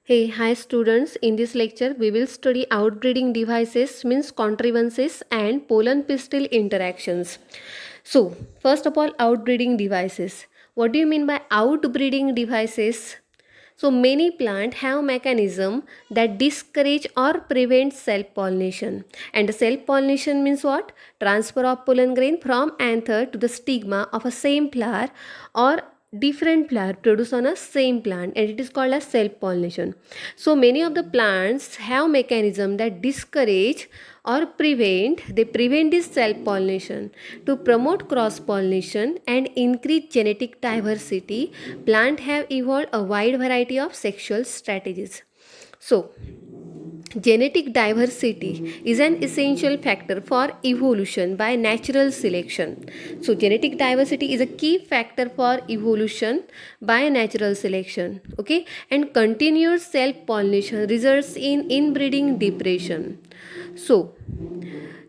Hey, hi students. In this lecture, we will study outbreeding devices, means contrivances and pollen pistil interactions. So, first of all, outbreeding devices. What do you mean by outbreeding devices? So, many plants have mechanism that discourage or prevent self-pollination. And self-pollination means what? Transfer of pollen grain from anther to the stigma of a same flower or different flower produced on a same plant, and it is called as self pollination. So many of the plants have mechanism that discourage or prevent this self pollination. To promote cross pollination and increase genetic diversity, plants have evolved a wide variety of sexual strategies. So genetic diversity is an essential factor for evolution by natural selection. So, genetic diversity is a key factor for evolution by natural selection. Okay, and continuous self pollination results in inbreeding depression. So,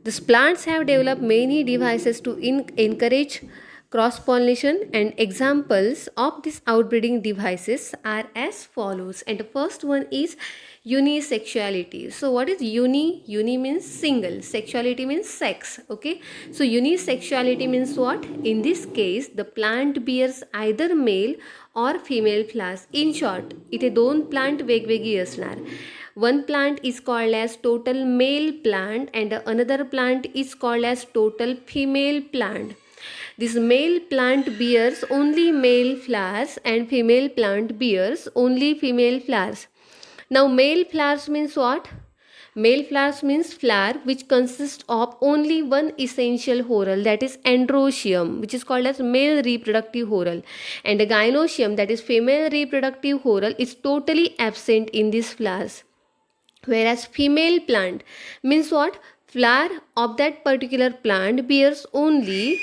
these plants have developed many devices to encourage cross pollination, and examples of these outbreeding devices are as follows. And the first one is unisexuality. So what is uni means single, sexuality means sex. Okay, so unisexuality means what? In this case the plant bears either male or female flowers. In short, इथे दोन plant वेगवेगळी असणार. One plant is called as total male plant and another plant is called as total female plant. This male plant bears only male flowers and female plant bears only female flowers. Now male flowers means what? Male flowers means flower which consists of only one essential whorl, that is androecium, which is called as male reproductive whorl, and the gynoecium, that is female reproductive whorl, is totally absent in these flowers. Whereas female plant means what? Flower of that particular plant bears only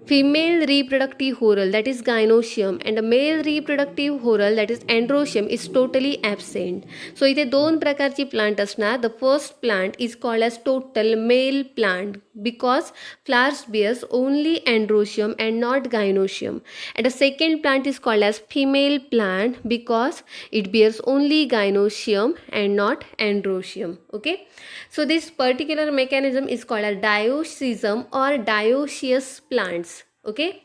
female reproductive whorl, that is gynoecium, and a male reproductive whorl, that is androecium, is totally absent. So इथे दोन प्रकारची plant असणार. The first plant is called as total male plant because flowers bears only androecium and not gynoecium, and the second plant is called as female plant because it bears only gynoecium and not androecium. Okay, so this particular mechanism is called a dioecium or dioecious plants. Okay,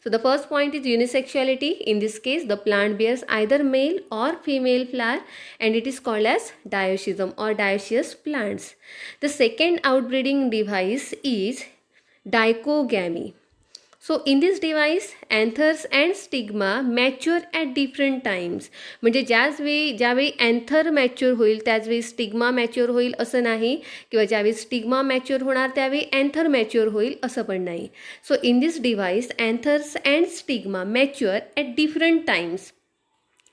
so the first point is unisexuality. In this case the plant bears either male or female flower and it is called as dioecium or dioecious plants. The second outbreeding device is dichogamy. So in this device anthers and stigma mature at different times. म्हणजे ज्यावेळी anther mature होईल त्याचवेळी stigma mature होईल असं नाही, किंवा ज्यावेळी stigma mature होणार त्यावेळी अँथर मॅच्युअर होईल असं पण नाही. So in this device anthers and stigma mature at different times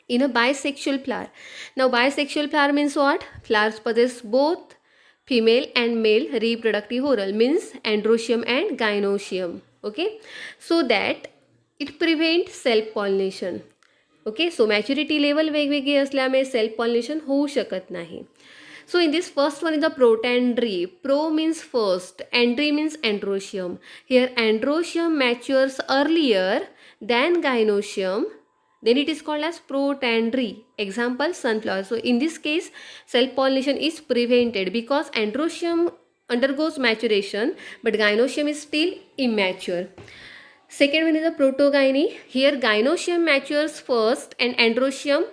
in a bisexual flower. Now bisexual flower means what? Flowers possess both female and male reproductive whorl, means androecium and gynoecium. Okay, so that it prevents self pollination. Okay, so maturity level वेगवेगळी असल्यामुळे self pollination होऊ शकत नाही. So in this first one is the protandry. Pro means first, andry means androecium. Here androecium matures earlier than gynoecium, then it is called as protandry. Example sunflower. So in this case self pollination is prevented because androecium undergoes maturation but gynoecium is still immature. Second one is the protogyny. Here gynoecium matures first and androecium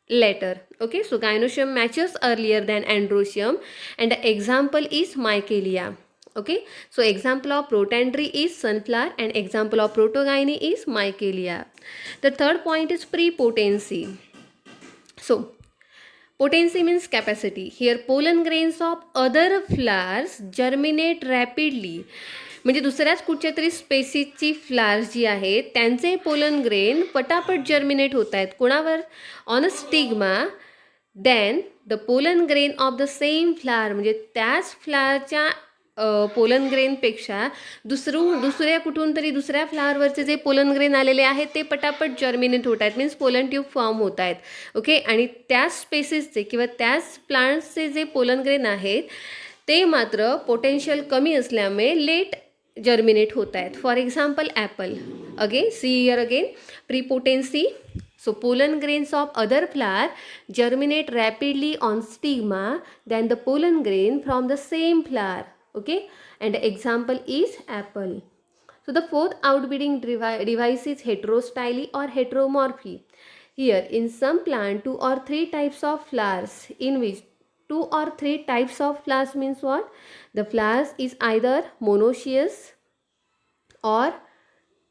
later. Okay, so gynoecium matures earlier than androecium and the example is michelia. Okay, so example of protandry is sunflower and example of protogyny is michelia. The third point is prepotency. So potency means capacity. Here pollen grains of other flowers germinate rapidly. म्हणजे दुसऱ्याच कुठच्या तरी स्पेसीसची flowers जी आहेत त्यांचे pollen grain पटापट germinate होत आहेत. कोणावर? On a stigma. Then the pollen grain of the same flower, म्हणजे त्याच फ्लावरच्या पोलन ग्रेनपेक्षा दुसऱ्या कुठून तरी दुसऱ्या फ्लावरवरचे जे पोलन ग्रेन आलेले आहेत ते पटापट जर्मिनेट होत आहेत, मीन्स पोलन ट्यूब फॉर्म होत आहेत. ओके, आणि त्याच स्पेसिसचे किंवा त्याच प्लांट्सचे जे पोलन ग्रेन आहेत ते मात्र पोटेन्शियल कमी असल्यामुळे लेट जर्मिनेट होत आहेत. For example apple. Again see here again prepotency. So pollen grains of other flower germinate rapidly on stigma than the pollen grain from the same flower. Okay, and the example is apple. So the fourth outbreeding device is heterostyly or heteromorphy. Here in some plant two or three types of flowers, in which two or three types of flowers means what? The flowers is either monoecious or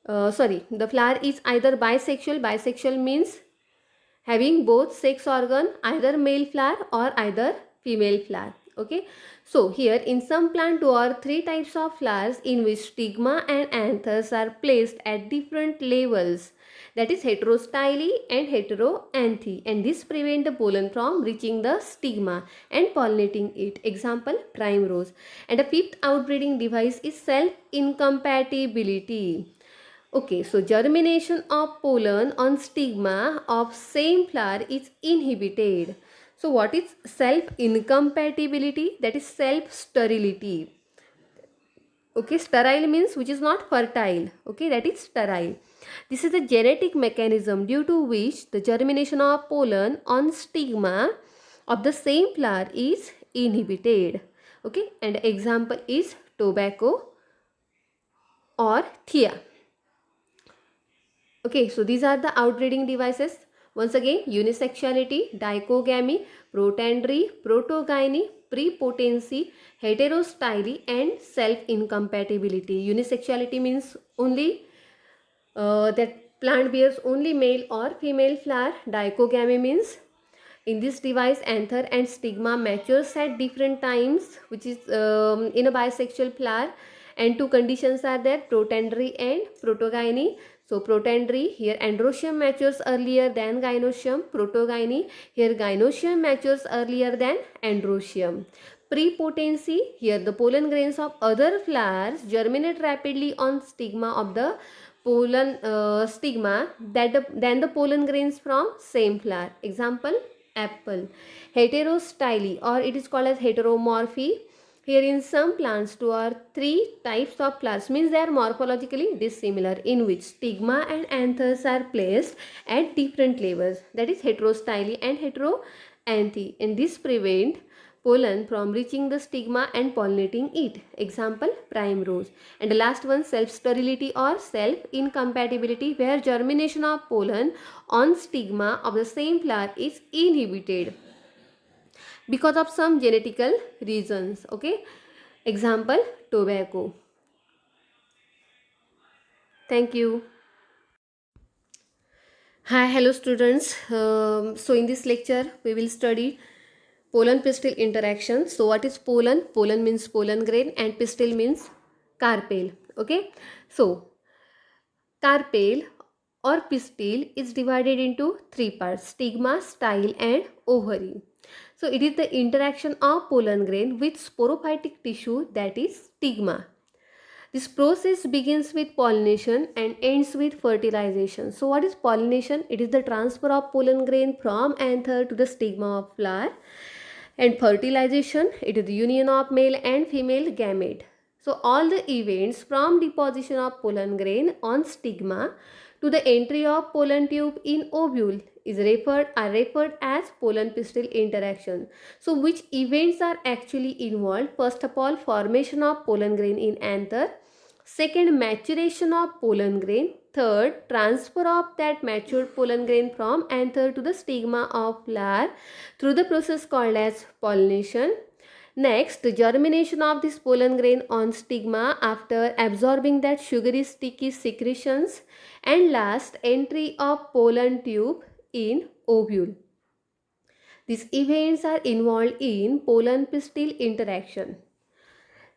the flower is either bisexual. Bisexual means having both sex organ, either male flower or either female flower. Okay, so here in some plant two or three types of flowers in which stigma and anthers are placed at different levels, that is heterostyly and heteroanthy, and this prevent the pollen from reaching the stigma and pollinating it. Example, primrose. And the fifth outbreeding device is self incompatibility. Okay, so germination of pollen on stigma of same flower is inhibited. So what is self incompatibility? That is self sterility. Okay, sterile means which is not fertile. Okay, that is sterile. This is a genetic mechanism due to which the germination of pollen on stigma of the same flower is inhibited. Okay, and example is tobacco or thea. Okay, so these are the outbreeding devices. Once again, unisexuality, dichogamy, protandry, protogyny, prepotency, heterostyly, and self-incompatibility. Unisexuality means only that plant bears only male or female flower. Dichogamy means in this device anther and stigma matures at different times, which is in a bisexual flower, and two conditions are there, protandry and protogyny. So protandry, here androecium matures earlier than gynoecium. Protogyny, here gynoecium matures earlier than androecium. Prepotency, here the pollen grains of other flowers germinate rapidly on stigma of the pollen stigma than the pollen grains from same flower. Example, apple. Heterostyly, or it is called as heteromorphy. Here in some plants two or three types of flowers, means they are morphologically dissimilar, in which stigma and anthers are placed at different levels, that is heterostyly and heteroanthy, and this prevent pollen from reaching the stigma and pollinating it. Example, primrose. And the last one, self-sterility or self-incompatibility, where germination of pollen on stigma of the same flower is inhibited because of some genetical reasons. Okay, example, tobacco. Thank you. Hi, hello students. So in this lecture we will study pollen pistil interaction. So what is pollen? Pollen means pollen grain and pistil means carpel. Okay, so carpel or pistil is divided into three parts: stigma, style, and ovary. So it is the interaction of pollen grain with sporophytic tissue, that is stigma. This process begins with pollination and ends with fertilization. So what is pollination? It is the transfer of pollen grain from anther to the stigma of flower. And fertilization, it is the union of male and female gamete. So all the events from deposition of pollen grain on stigma to the entry of pollen tube in ovule are referred as pollen pistil interaction. So which events are actually involved? First of all, formation of pollen grain in anther. Second, maturation of pollen grain. Third, transfer of that matured pollen grain from anther to the stigma of flower through the process called as pollination. Next, the germination of this pollen grain on stigma after absorbing that sugary sticky secretions. And last, entry of pollen tube in ovule. These events are involved in pollen pistil interaction.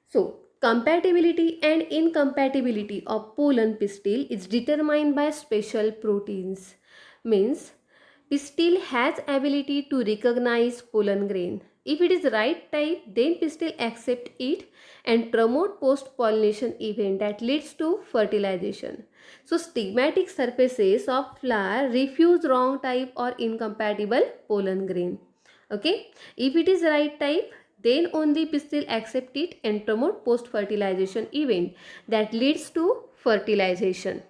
So, compatibility and incompatibility of pollen pistil is determined by special proteins. Means, pistil has ability to recognize pollen grain. If it is right type, then pistil accept it and promote post-pollination event that leads to fertilization. So, stigmatic surfaces of flower refuse wrong type or incompatible pollen grain. Okay, if it is right type, then only pistil accept it and promote post-fertilization event that leads to fertilization.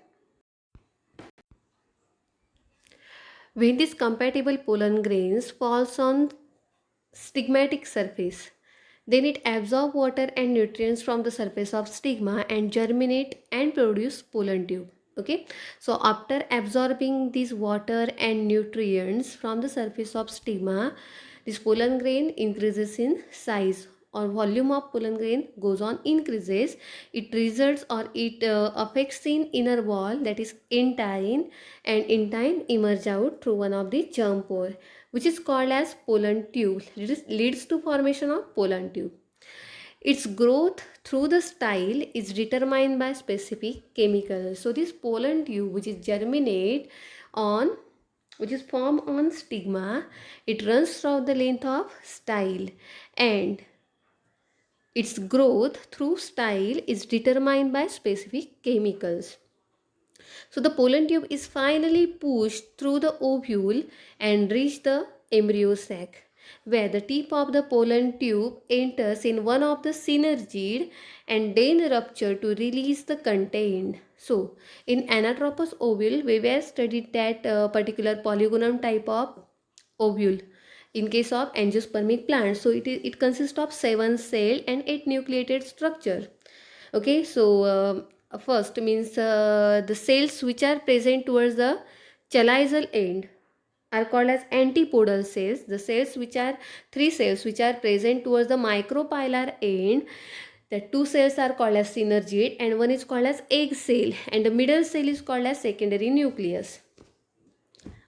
When these compatible pollen grains falls on stigmatic surface, then it absorb water and nutrients from the surface of stigma and germinate and produce pollen tube. Okay, so after absorbing these water and nutrients from the surface of stigma, this pollen grain increases in size or volume of pollen grain goes on increases. It results or it affects in inner wall, that is intine, and intine emerge out through one of the germ pore, which is called as pollen tube. It leads to formation of pollen tube. Its growth through the style is determined by specific chemicals. So this pollen tube, which is germinate on, which is formed on stigma, it runs throughout the length of style, and its growth through style is determined by specific chemicals. So the pollen tube is finally pushed through the ovule and reach the embryo sac, where the tip of the pollen tube enters in one of the synergid and then rupture to release the content. So in anatropous ovule, we were studied that particular polygonum type of ovule in case of angiospermic plants. So it consists of 7 cell and 8 nucleated structure. Okay, so first means the cells which are present towards the chaliceal end are called as antipodal cells. The cells which are 3 cells which are present towards the micropylar end, the 2 cells are called as synergid and one is called as egg cell, and the middle cell is called as secondary nucleus.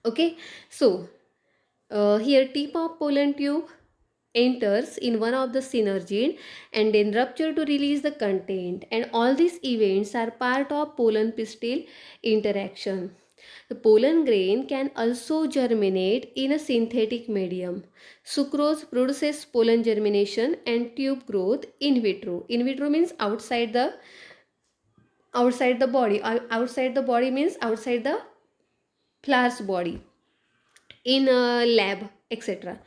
Okay, so here tip of pollen tube enters in one of the synergid and then rupture to release the content, and all these events are part of pollen pistil interaction. The pollen grain can also germinate in a synthetic medium. Sucrose produces pollen germination and tube growth in vitro. In vitro means outside the body. Outside the body means outside the flower's body, in a lab, etc.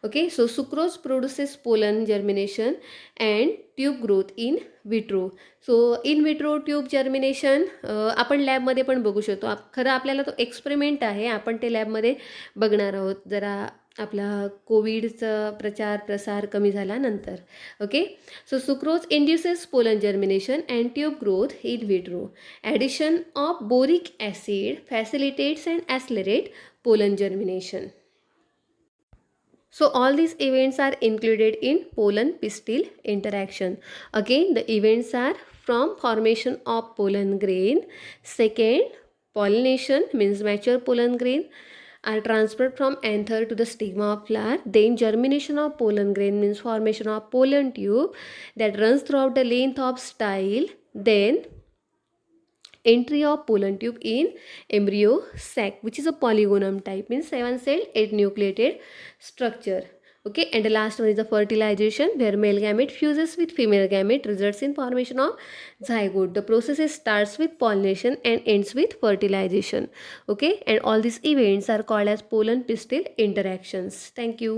Okay, so sucrose produces pollen germination and tube growth in vitro. So in vitro tube germination आपण लॅबमध्ये पण बघू शकतो. खरं आपल्याला तो experiment आहे, आपण ते लॅबमध्ये बघणार आहोत जरा आपला कोविडचा प्रसार कमी झाल्यानंतर. Okay, so sucrose induces pollen germination and tube growth in vitro. Addition of boric acid facilitates and accelerate pollen germination. So all these events are included in pollen pistil interaction. Again, the events are from formation of pollen grain. Second, pollination means mature pollen grain are transferred from anther to the stigma of flower. Then germination of pollen grain means formation of pollen tube that runs throughout the length of style. Then entry of pollen tube in embryo sac, which is a polygonum type, means 7 celled 8 nucleated structure. Okay, and the last one is the fertilization, where male gamete fuses with female gamete, results in formation of zygote. The process starts with pollination and ends with fertilization. Okay, and all these events are called as pollen pistil interactions. Thank you.